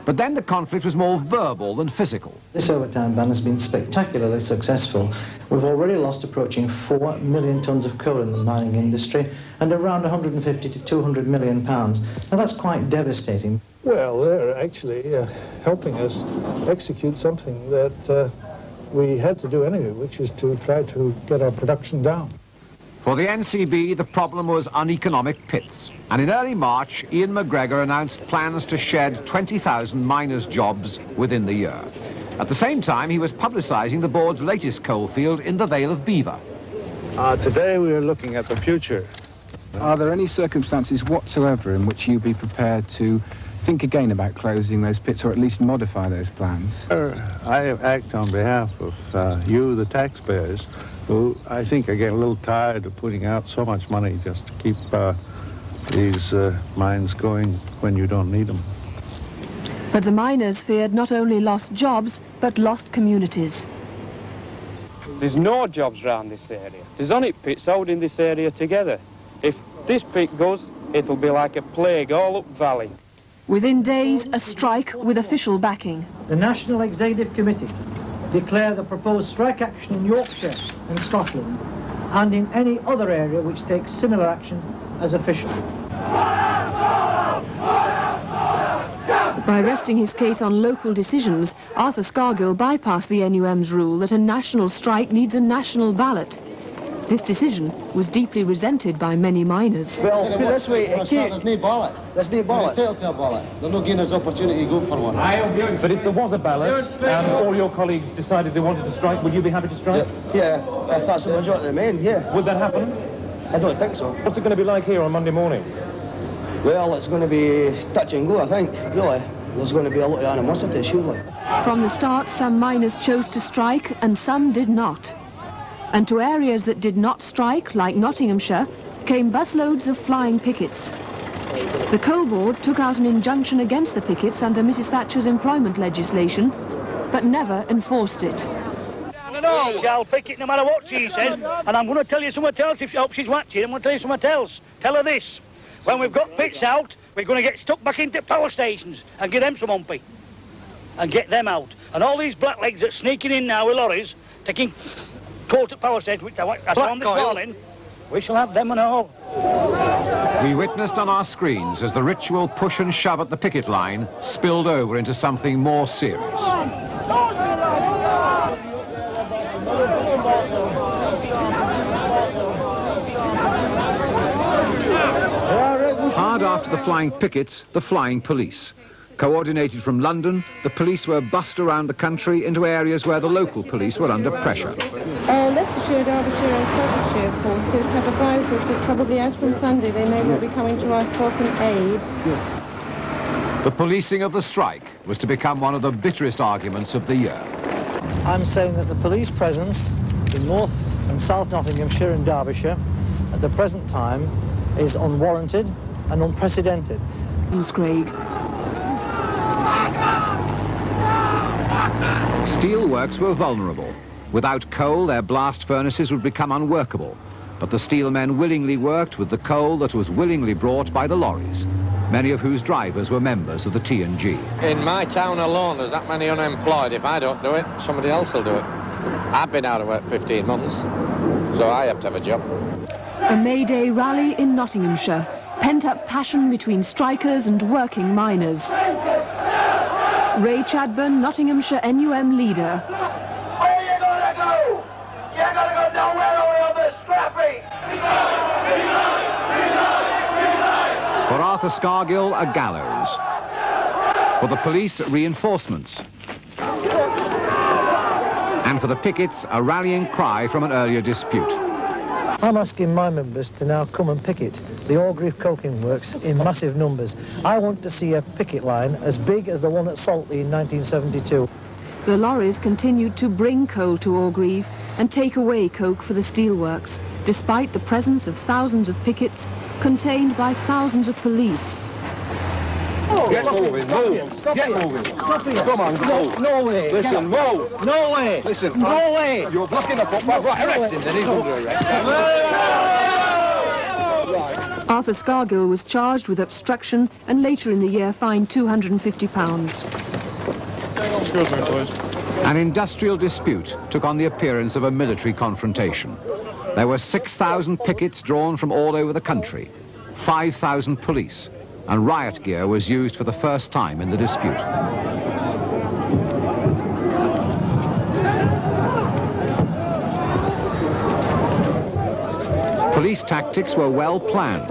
Speaker 19: But then the conflict was more verbal than physical.
Speaker 14: This overtime ban has been spectacularly successful. We've already lost approaching 4 million tonnes of coal in the mining industry and around 150 to 200 million pounds. Now that's quite devastating.
Speaker 16: Well, they're actually helping us execute something that we had to do anyway, which is to try to get our production down.
Speaker 19: For the NCB, the problem was uneconomic pits. And in early March, Ian McGregor announced plans to shed 20,000 miners' jobs within the year. At the same time, he was publicising the board's latest coalfield in the Vale of Belvoir.
Speaker 16: Today we are looking at the future.
Speaker 18: Are there any circumstances whatsoever in which you'd be prepared to think again about closing those pits, or at least modify those plans?
Speaker 26: I act on behalf of you, the taxpayers, who I think are getting a little tired of putting out so much money just to keep these mines going when you don't need them.
Speaker 27: But the miners feared not only lost jobs, but lost communities.
Speaker 28: There's no jobs around this area. There's only pits holding this area together. If this pit goes, it'll be like a plague all up valley.
Speaker 27: Within days, a strike with official backing.
Speaker 29: The National Executive Committee declare the proposed strike action in Yorkshire and Scotland and in any other area which takes similar action as official.
Speaker 27: By resting his case on local decisions, Arthur Scargill bypassed the NUM's rule that a national strike needs a national ballot. This decision was deeply resented by many miners.
Speaker 1: Well, put it this way, there's no ballot. There's no ballot. They're entitled to a ballot. They're not giving us the opportunity to go for one.
Speaker 11: But if there was a ballot and all your colleagues decided they wanted to strike, would you be happy to strike?
Speaker 1: Yeah, if that's the majority of the men, yeah.
Speaker 11: Would that happen?
Speaker 1: I don't think so.
Speaker 11: What's it going to be like here on Monday morning?
Speaker 1: Well, it's going to be touch and go, I think, really. There's going to be a lot of animosity, surely.
Speaker 27: From the start, some miners chose to strike and some did not. And to areas that did not strike, like Nottinghamshire, came busloads of flying pickets. The Coal Board took out an injunction against the pickets under Mrs Thatcher's employment legislation, but never enforced it.
Speaker 17: No, I'll pick it no matter what she says, and I'm going to tell you something else if she's watching. I'm going to tell you something else. Tell her this. When we've got pits out, we're going to get stuck back into power stations and give them some humpy. And get them out. And all these blacklegs that sneaking in now with lorries, taking coal to power stations, which I saw on this morning, we shall have them and all.
Speaker 19: We witnessed on our screens as the ritual push and shove at the picket line spilled over into something more serious. Hard after the flying pickets, the flying police. Coordinated from London, the police were bussed around the country into areas where the local police were under pressure.
Speaker 2: Leicestershire, Derbyshire and Staffordshire forces have advised us that probably as from Sunday they may well be coming to us for some aid.
Speaker 19: The policing of the strike was to become one of the bitterest arguments of the year.
Speaker 29: I'm saying that the police presence in North and South Nottinghamshire and Derbyshire at the present time is unwarranted and unprecedented.
Speaker 27: Craig.
Speaker 19: Steelworks were vulnerable. Without coal, their blast furnaces would become unworkable. But the steelmen willingly worked with the coal that was willingly brought by the lorries, many of whose drivers were members of the T&G.
Speaker 4: In my town alone, there's that many unemployed. If I don't do it, somebody else will do it. I've been out of work 15 months, so I have to have a job.
Speaker 27: A May Day rally in Nottinghamshire. Pent-up passion between strikers and working miners. Ray Chadburn, Nottinghamshire NUM leader.
Speaker 17: Where you gonna go? You're gonna go nowhere or you'll be scrappy.
Speaker 19: For Arthur Scargill, a gallows. For the police, reinforcements. And for the pickets, a rallying cry from an earlier dispute.
Speaker 29: I'm asking my members to now come and picket the Orgreave Coking Works in massive numbers. I want to see a picket line as big as the one at Saltley in 1972.
Speaker 27: The lorries continued to bring coal to Orgreave and take away coke for the steelworks, despite the presence of thousands of pickets contained by thousands of police.
Speaker 24: Get moving, move. Get moving. Come on, go.
Speaker 29: No way.
Speaker 24: Listen, move.
Speaker 29: No way.
Speaker 24: Listen.
Speaker 29: No way.
Speaker 24: You're blocking the footpath. Right, arrest him then. He's under arrest.
Speaker 27: Arthur Scargill was charged with obstruction and later in the year fined £250.
Speaker 19: An industrial dispute took on the appearance of a military confrontation. There were 6,000 pickets drawn from all over the country, 5,000 police, and riot gear was used for the first time in the dispute. Police tactics were well planned.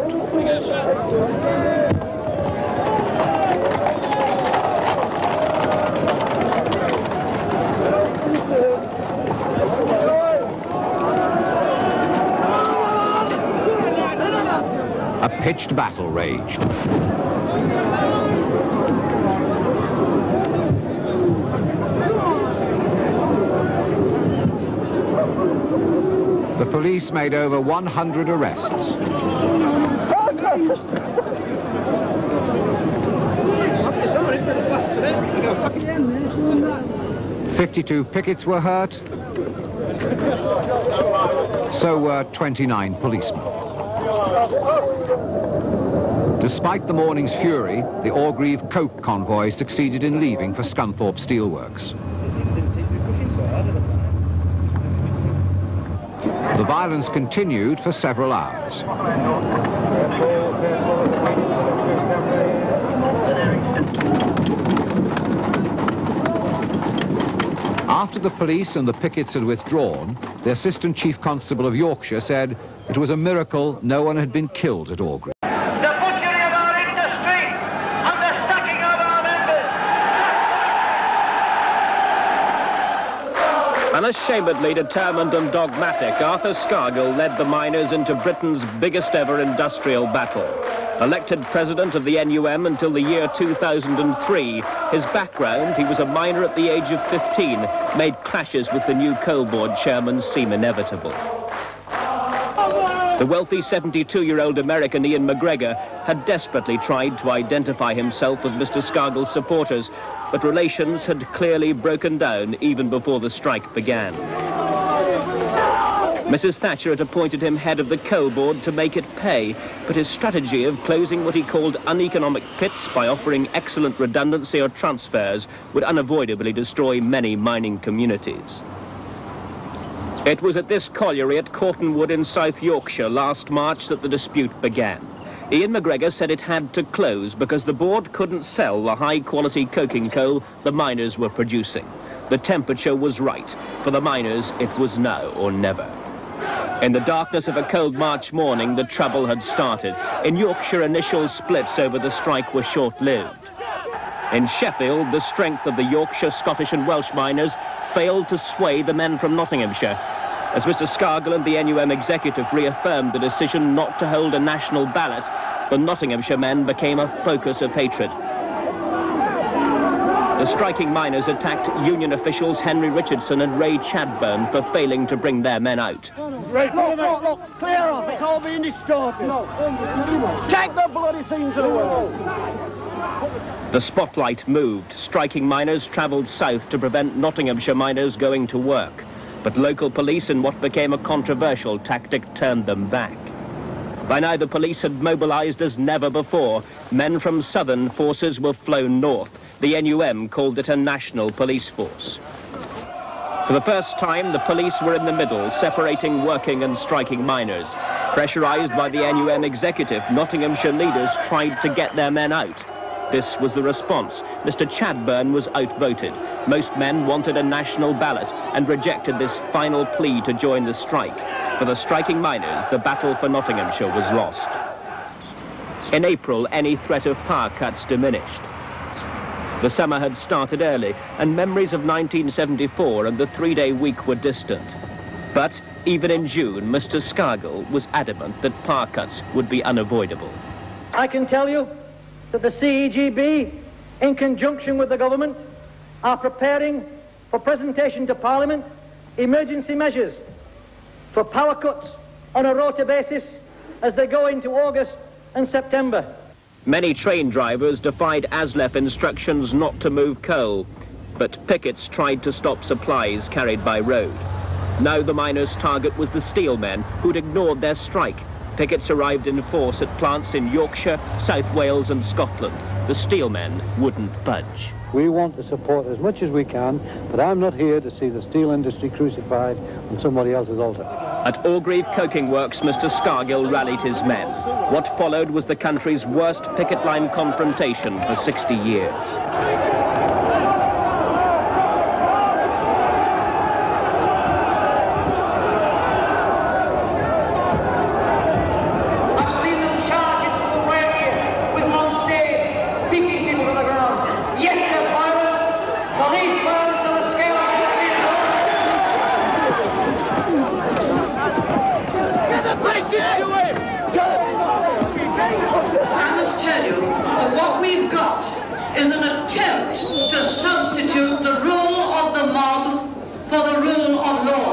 Speaker 19: A pitched battle raged. The police made over 100 arrests. 52 pickets were hurt. So were 29 policemen. Despite the morning's fury, the Orgreave coke convoy succeeded in leaving for Scunthorpe Steelworks. The violence continued for several hours. After the police and the pickets had withdrawn, the Assistant Chief Constable of Yorkshire said it was a miracle no one had been killed at Orgreave.
Speaker 9: The butchery of our industry and the sacking of our members.
Speaker 10: Unashamedly determined and dogmatic, Arthur Scargill led the miners into Britain's biggest ever industrial battle. Elected president of the NUM until the year 2003, his background, he was a miner at the age of 15, made clashes with the new coal board chairman seem inevitable. The wealthy 72-year-old American Ian McGregor had desperately tried to identify himself with Mr. Scargill's supporters, but relations had clearly broken down even before the strike began. Mrs. Thatcher had appointed him head of the coal board to make it pay, but his strategy of closing what he called uneconomic pits by offering excellent redundancy or transfers would unavoidably destroy many mining communities. It was at this colliery at Cortonwood in South Yorkshire last March that the dispute began. Ian McGregor said it had to close because the board couldn't sell the high-quality coking coal the miners were producing. The temperature was right. For the miners, it was now or never. In the darkness of a cold March morning, the trouble had started. In Yorkshire, initial splits over the strike were short-lived. In Sheffield, the strength of the Yorkshire, Scottish and Welsh miners failed to sway the men from Nottinghamshire. As Mr. Scargill and the NUM executive reaffirmed the decision not to hold a national ballot, the Nottinghamshire men became a focus of hatred. The striking miners attacked union officials Henry Richardson and Ray Chadburn for failing to bring their men out.
Speaker 9: Right, look, clear off, it's all being distorted. Take the bloody things away.
Speaker 10: The spotlight moved. Striking miners travelled south to prevent Nottinghamshire miners going to work. But local police, in what became a controversial tactic, turned them back. By now, the police had mobilised as never before. Men from southern forces were flown north. The NUM called it a national police force. For the first time, the police were in the middle, separating working and striking miners. Pressurised by the NUM executive, Nottinghamshire leaders tried to get their men out. This was the response. Mr. Chadburn was outvoted. Most men wanted a national ballot and rejected this final plea to join the strike. For the striking miners, the battle for Nottinghamshire was lost. In April, any threat of power cuts diminished. The summer had started early, and memories of 1974 and the three-day week were distant. But even in June, Mr. Scargill was adamant that power cuts would be unavoidable.
Speaker 9: I can tell you that the CEGB, in conjunction with the government, are preparing for presentation to Parliament emergency measures for power cuts on a rota basis as they go into August and September.
Speaker 10: Many train drivers defied ASLEF instructions not to move coal, but pickets tried to stop supplies carried by road. Now the miners' target was the steelmen, who'd ignored their strike. Pickets arrived in force at plants in Yorkshire, South Wales and Scotland. The steelmen wouldn't budge.
Speaker 6: We want to support as much as we can, but I'm not here to see the steel industry crucified on somebody else's altar.
Speaker 10: At Orgreave Coking Works, Mr. Scargill rallied his men. What followed was the country's worst picket line confrontation for 60 years.
Speaker 9: Is an attempt to substitute the rule of the mob for the rule of law.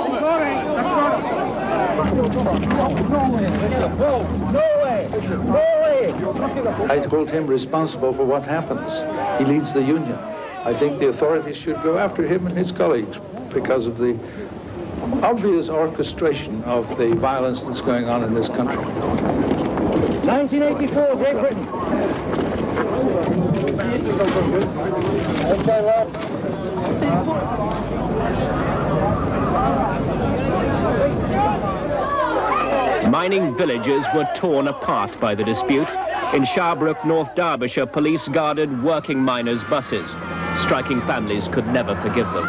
Speaker 26: I hold him responsible for what happens. He leads the union. I think the authorities should go after him and his colleagues because of the obvious orchestration of the violence that's going on in this country.
Speaker 9: 1984, Great Britain. Okay, lad.
Speaker 10: Mining villages were torn apart by the dispute. In Sharbrook, North Derbyshire, police guarded working miners' buses. Striking families could never forgive them.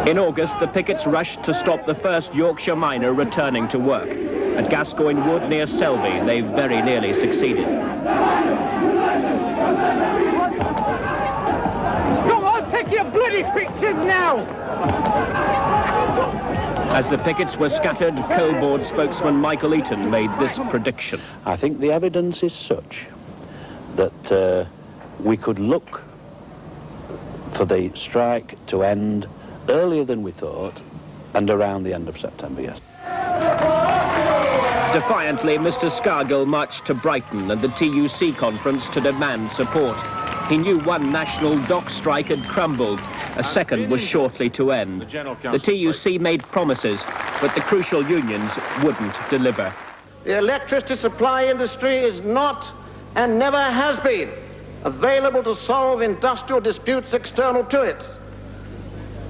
Speaker 10: In August, the pickets rushed to stop the first Yorkshire miner returning to work. At Gascoigne Wood near Selby, they very nearly succeeded.
Speaker 3: Come on, take your bloody pictures now!
Speaker 10: As the pickets were scattered, Coal Board spokesman Michael Eaton made this prediction.
Speaker 12: I think the evidence is such that we could look for the strike to end earlier than we thought and around the end of September, yes.
Speaker 10: Defiantly, Mr. Scargill marched to Brighton and the TUC conference to demand support. He knew one national dock strike had crumbled. A second was shortly to end. The TUC made promises, but the crucial unions wouldn't deliver.
Speaker 13: The electricity supply industry is not, and never has been, available to solve industrial disputes external to it.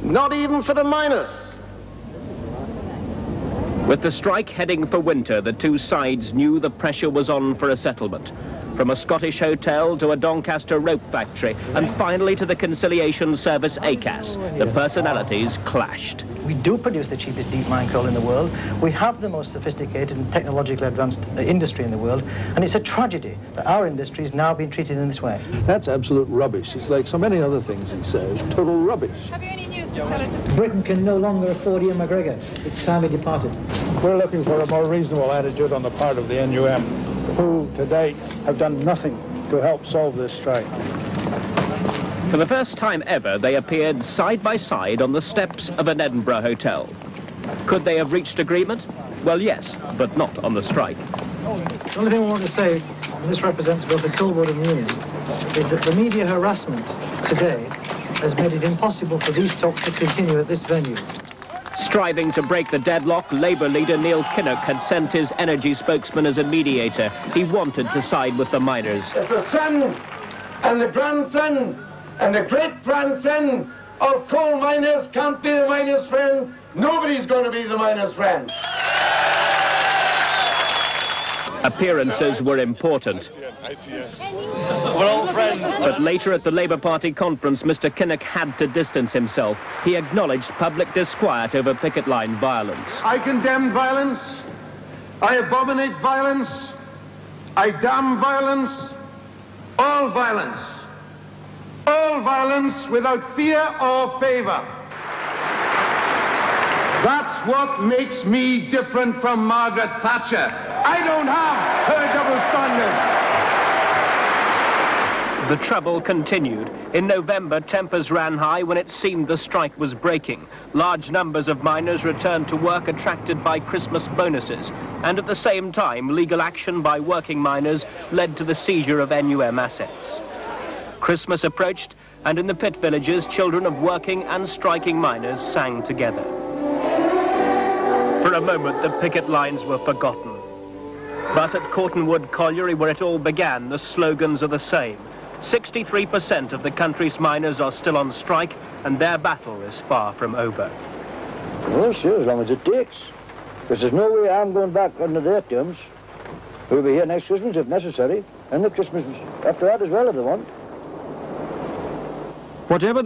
Speaker 13: Not even for the miners.
Speaker 10: With the strike heading for winter, the two sides knew the pressure was on for a settlement. From a Scottish hotel to a Doncaster rope factory, and finally to the conciliation service ACAS, the personalities clashed.
Speaker 29: We do produce the cheapest deep mine coal in the world. We have the most sophisticated and technologically advanced industry in the world, and it's a tragedy that our industry is now being treated in this way.
Speaker 16: That's absolute rubbish. It's like so many other things he says, total rubbish.
Speaker 2: Have you any news to tell us?
Speaker 29: Britain can no longer afford Ian McGregor. It's time he departed.
Speaker 16: We're looking for a more reasonable attitude on the part of the NUM, who to date have done nothing to help solve this strike.
Speaker 10: For the first time ever, they appeared side by side on the steps of an Edinburgh hotel. Could they have reached agreement? Well, yes, but not on the strike.
Speaker 29: The only thing I want to say, and this represents both the Coal Board and the union, is that the media harassment today has made it impossible for these talks to continue at this venue.
Speaker 10: Striving to break the deadlock, Labour leader Neil Kinnock had sent his energy spokesman as a mediator. He wanted to side with the miners.
Speaker 13: If the son and the grandson and the great-grandson of coal miners can't be the miners' friend, nobody's going to be the miners' friend.
Speaker 10: Appearances were important.
Speaker 13: We're all friends.
Speaker 10: But later at the Labour Party conference, Mr. Kinnock had to distance himself. He acknowledged public disquiet over picket line violence.
Speaker 13: I condemn violence. I abominate violence. I damn violence. All violence. All violence without fear or favour. That's what makes me different from Margaret Thatcher. I don't have her double standards.
Speaker 10: The trouble continued. In November, tempers ran high when it seemed the strike was breaking. Large numbers of miners returned to work attracted by Christmas bonuses. And at the same time, legal action by working miners led to the seizure of NUM assets. Christmas approached, and in the pit villages, children of working and striking miners sang together. For a moment, the picket lines were forgotten. But at Cortonwood Colliery, where it all began, the slogans are the same. 63% of the country's miners are still on strike, and their battle is far from over.
Speaker 15: Well, sure, as long as it takes. Because there's no way I'm going back under their terms. We'll be here next Christmas if necessary, and the Christmas after that as well if they want.
Speaker 10: Whatever the